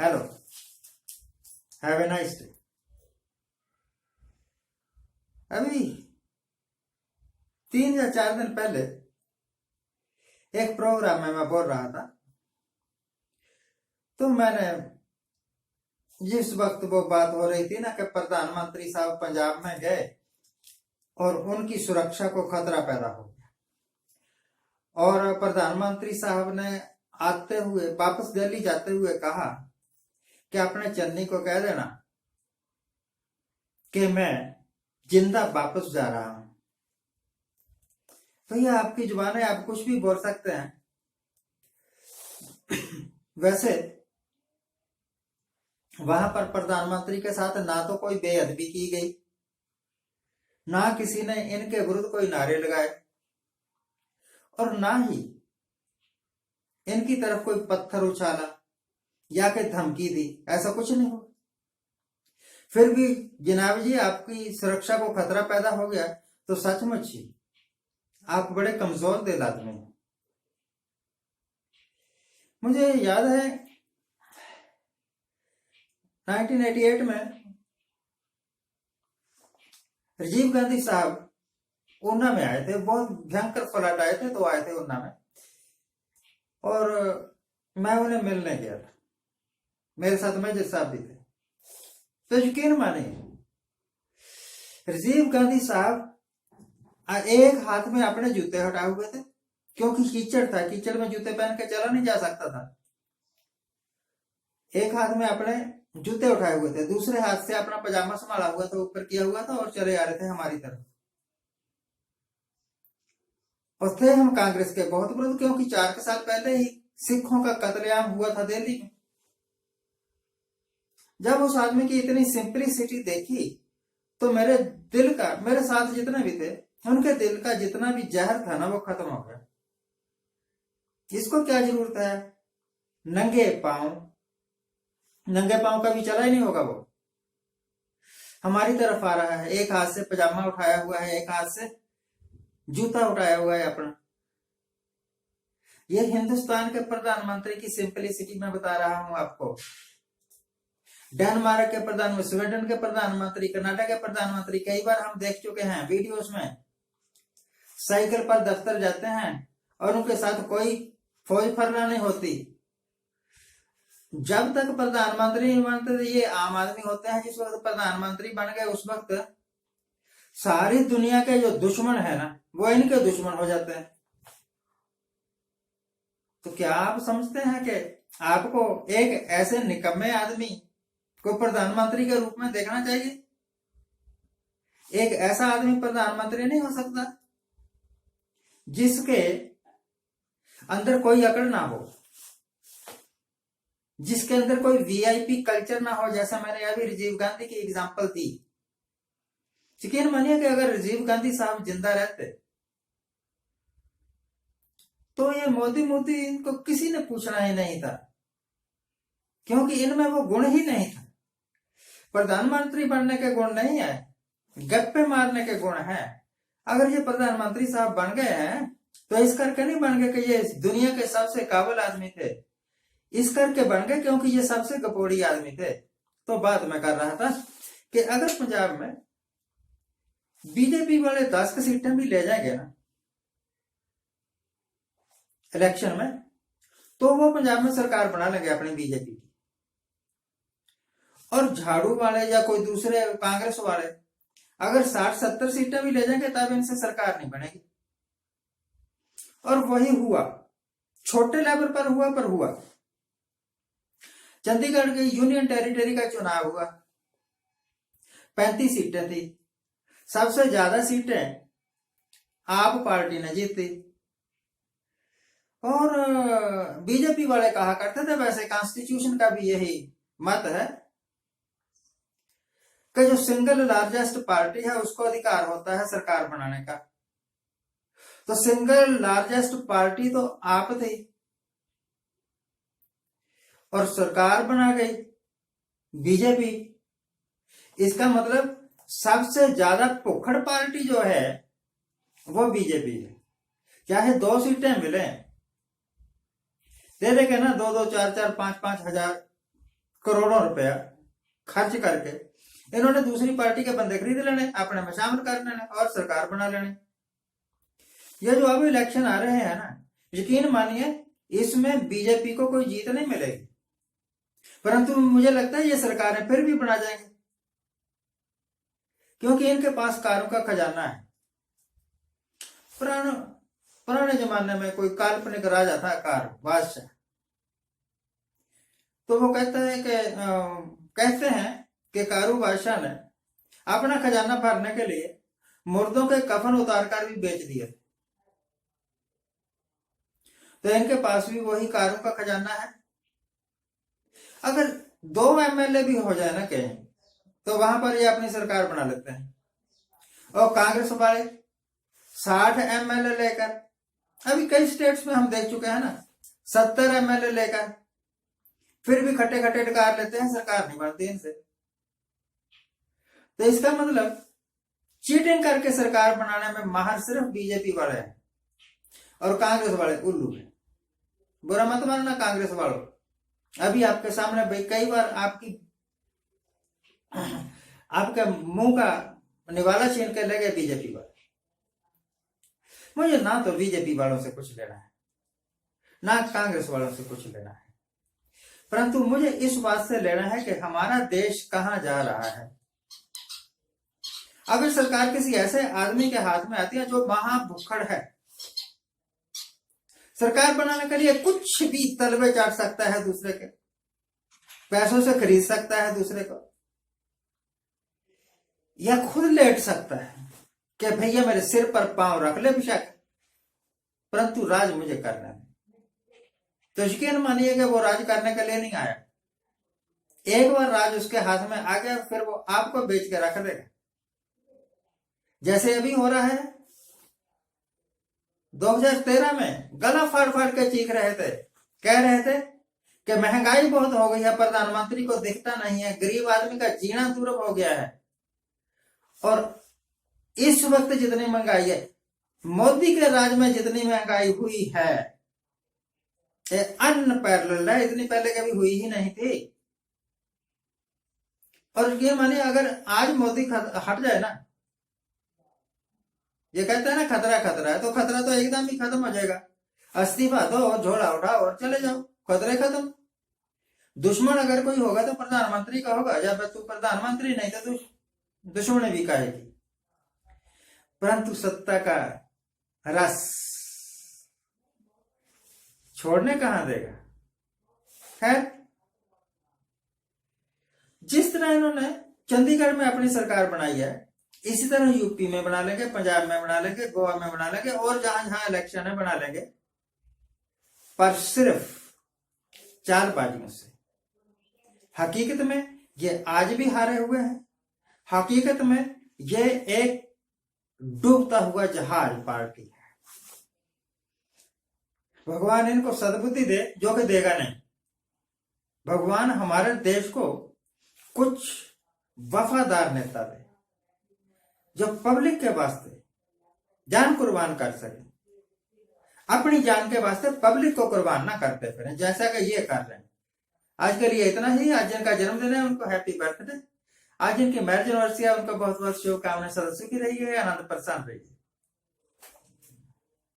Hello, have a nice day. अभी 3 या 4 दिन पहले एक प्रोग्राम में मैं बोल रहा था, तो मैंने जिस वक्त वो बात हो रही थी ना कि प्रधानमंत्री साहब पंजाब में गए और उनकी सुरक्षा को खतरा पैदा हो गया, और प्रधानमंत्री साहब ने आते हुए वापस दिल्ली जाते हुए कहा कि अपने चन्नी को कह देना कि मैं जिंदा वापस जा रहा हूं। तो ये आपकी जुबान है, आप कुछ भी बोल सकते हैं। वैसे वहां पर प्रधानमंत्री के साथ ना तो कोई बेअदबी की गई, ना किसी ने इनके विरुद्ध कोई नारे लगाए, और ना ही इनकी तरफ कोई पत्थर उछाला या कि धमकी दी, ऐसा कुछ नहीं हुआ। फिर भी जनाब जी, आपकी सुरक्षा को खतरा पैदा हो गया तो सचमुच ही आप बड़े कमजोर दिल आदमी हैं। मुझे याद है 1988 में राजीव गांधी साहब ऊना में आए थे, बहुत भयंकर फ्लड आए थे, तो आए थे ऊना में, और मैं उन्हें मिलने गया था। मेरे साथ मेजर साहब भी थे। तो यकीन माने, राजीव गांधी साहब एक हाथ में अपने जूते हटाए हुए थे, क्योंकि कीचड़ था, कीचड़ में जूते पहन के चला नहीं जा सकता था। एक हाथ में अपने जूते उठाए हुए थे, दूसरे हाथ से अपना पजामा संभाला हुआ था, ऊपर किया हुआ था, और चले आ रहे थे हमारी तरफ। और थे हम कांग्रेस के बहुत विरोध, क्योंकि 4 साल पहले ही सिखों का कत्लेआम हुआ था दिल्ली में। जब उस आदमी की इतनी सिंपलिसिटी देखी तो मेरे दिल का, मेरे साथ जितने भी थे, उनके दिल का जितना भी जहर था ना, वो खत्म हो गया। इसको क्या जरूरत है नंगे पांव का भी चला ही नहीं होगा। वो हमारी तरफ आ रहा है, एक हाथ से पजामा उठाया हुआ है, एक हाथ से जूता उठाया हुआ है अपना। ये हिंदुस्तान के प्रधानमंत्री की सिंपलिसिटी मैं बता रहा हूं आपको। डेनमार्क के प्रधानमंत्री, स्वीडन के प्रधानमंत्री, कर्नाटक के प्रधानमंत्री, कई बार हम देख चुके हैं वीडियोस में, साइकिल पर दफ्तर जाते हैं और उनके साथ कोई फौज फरना नहीं होती। जब तक प्रधानमंत्री नहीं बनते, ये आम आदमी होते हैं, जिस वक्त प्रधानमंत्री बन गए उस वक्त सारी दुनिया के जो दुश्मन है ना, वो इनके दुश्मन हो जाते हैं। तो क्या आप समझते हैं कि आपको एक ऐसे निकम्मे आदमी को प्रधानमंत्री के रूप में देखना चाहिए? एक ऐसा आदमी प्रधानमंत्री नहीं हो सकता जिसके अंदर कोई अकड़ ना हो, जिसके अंदर कोई वीआईपी कल्चर ना हो। जैसा मैंने अभी राजीव गांधी की एग्जांपल दी। यकीन मानिए कि अगर राजीव गांधी साहब जिंदा रहते तो ये मोदी इनको किसी ने पूछना ही नहीं था, क्योंकि इनमें वो गुण ही नहीं था। प्रधानमंत्री बनने के गुण नहीं है, गप्पे मारने के गुण है। अगर ये प्रधानमंत्री साहब बन गए हैं तो इस करके नहीं बन गए कि ये दुनिया के सबसे काबिल आदमी थे, इस करके बन गए क्योंकि ये सबसे गपोड़ी आदमी थे। तो बात मैं कर रहा था कि अगर पंजाब में बीजेपी वाले 10 सीटें भी ले जाएंगे ना इलेक्शन में, तो वो पंजाब में सरकार बना लेंगे अपनी बीजेपी की। और झाड़ू वाले या कोई दूसरे कांग्रेस वाले अगर 60-70 सीटें भी ले जाएंगे तब इनसे सरकार नहीं बनेगी। और वही हुआ, छोटे लेवल पर हुआ, पर हुआ। चंडीगढ़ के यूनियन टेरिटरी का चुनाव हुआ, 35 सीटें थी, सबसे ज्यादा सीटें आप पार्टी ने जीती। और बीजेपी वाले कहा करते थे, वैसे कॉन्स्टिट्यूशन का भी यही मत है कि जो सिंगल लार्जेस्ट पार्टी है उसको अधिकार होता है सरकार बनाने का। तो सिंगल लार्जेस्ट पार्टी तो आप थी और सरकार बना गई बीजेपी। इसका मतलब सबसे ज्यादा भुखड़ पार्टी जो है वो बीजेपी है। चाहे 2 सीटें मिले, दे देंगे ना 2-2, 4-4, 5-5 हजार करोड़ों रुपया खर्च करके इन्होंने दूसरी पार्टी के बंदे खरीद लेने, अपने में शामिल कर लेने और सरकार बना लेने। ये जो अब इलेक्शन आ रहे हैं ना, यकीन मानिए इसमें बीजेपी को कोई जीत नहीं मिलेगी, परंतु मुझे लगता है ये सरकारें फिर भी बना जाएंगे, क्योंकि इनके पास कारों का खजाना है। पुराने जमाने में कोई काल्पनिक राजा था, कार बादशाह, तो वो कहते हैं कि कारू बादशाह ने अपना खजाना भरने के लिए मुर्दों के कफन उतारकर भी बेच दिए। तो इनके पास भी वही कारों का खजाना है। अगर 2 एमएलए भी हो जाए ना कहीं, तो वहां पर ये अपनी सरकार बना लेते हैं। और कांग्रेस वाले 60 एमएलए लेकर, अभी कई स्टेट्स में हम देख चुके हैं ना, 70 एमएलए लेकर फिर भी खट्टे खट्टे डकार लेते हैं, सरकार नहीं बनती इनसे। तो इसका मतलब चीटिंग करके सरकार बनाने में माहिर सिर्फ बीजेपी वाले हैं और कांग्रेस वाले उल्लू हैं। बुरा मत मानना कांग्रेस वालों, अभी आपके सामने भाई कई बार आपके मुंह का निवाला छीन के लगे बीजेपी वाले। मुझे ना तो बीजेपी वालों से कुछ लेना है, ना कांग्रेस वालों से कुछ लेना है, परंतु मुझे इस बात से लेना है कि हमारा देश कहां जा रहा है। अगर सरकार किसी ऐसे आदमी के हाथ में आती है जो महाभुक्खड़ है, सरकार बनाने के लिए कुछ भी तलबे चाट सकता है, दूसरे के पैसों से खरीद सकता है दूसरे को, या खुद लेट सकता है कि भैया मेरे सिर पर पांव रख ले बेशक, परंतु राज मुझे करना है। तो यकीन मानिए कि वो राज करने के लिए नहीं आया। एक बार राज उसके हाथ में आ गया, फिर वो आपको बेच के रख देगा, जैसे अभी हो रहा है। 2013 में गला फाड़ फाड़ के चीख रहे थे, कह रहे थे कि महंगाई बहुत हो गई है, प्रधानमंत्री को दिखता नहीं है, गरीब आदमी का जीना दुर्लभ हो गया है। और इस वक्त जितनी महंगाई है, मोदी के राज में जितनी महंगाई हुई है, अनपैरेलल है, इतनी पहले कभी हुई ही नहीं थी। और ये मानिए अगर आज मोदी हट जाए ना, ये कहता है ना खतरा खतरा है, तो खतरा तो एकदम ही खत्म हो जाएगा। इस्तीफा दो, झोला उठाओ और चले जाओ, खतरे खत्म। दुश्मन अगर कोई होगा तो प्रधानमंत्री का होगा, जब तू प्रधानमंत्री नहीं तो दुश्मन भी कहेगी। परंतु सत्ता का रस छोड़ने कहां देगा। खैर, जिस तरह इन्होंने चंडीगढ़ में अपनी सरकार बनाई है, इसी तरह यूपी में बना लेंगे, पंजाब में बना लेंगे, गोवा में बना लेंगे, और जहां जहां इलेक्शन है बना लेंगे, पर सिर्फ चालबाजियों से। हकीकत में ये आज भी हारे हुए हैं। हकीकत में ये एक डूबता हुआ जहाज पार्टी है। भगवान इनको सद्बुद्धि दे, जो कि देगा नहीं। भगवान हमारे देश को कुछ वफादार नेता दे, जो पब्लिक के वास्ते जान कुर्बान कर सके, अपनी जान के वास्ते पब्लिक को कुर्बान ना करते फिरें, जैसा कि ये कर रहे हैं। आज के लिए इतना ही। आज जिनका जन्मदिन है उनको हैप्पी बर्थडे। आज जिनकी मैरिज एनिवर्सरी है उनको बहुत बहुत शुभकामनाएं। सदा सुखी रहिए, आनंद प्रसन्न रहिए।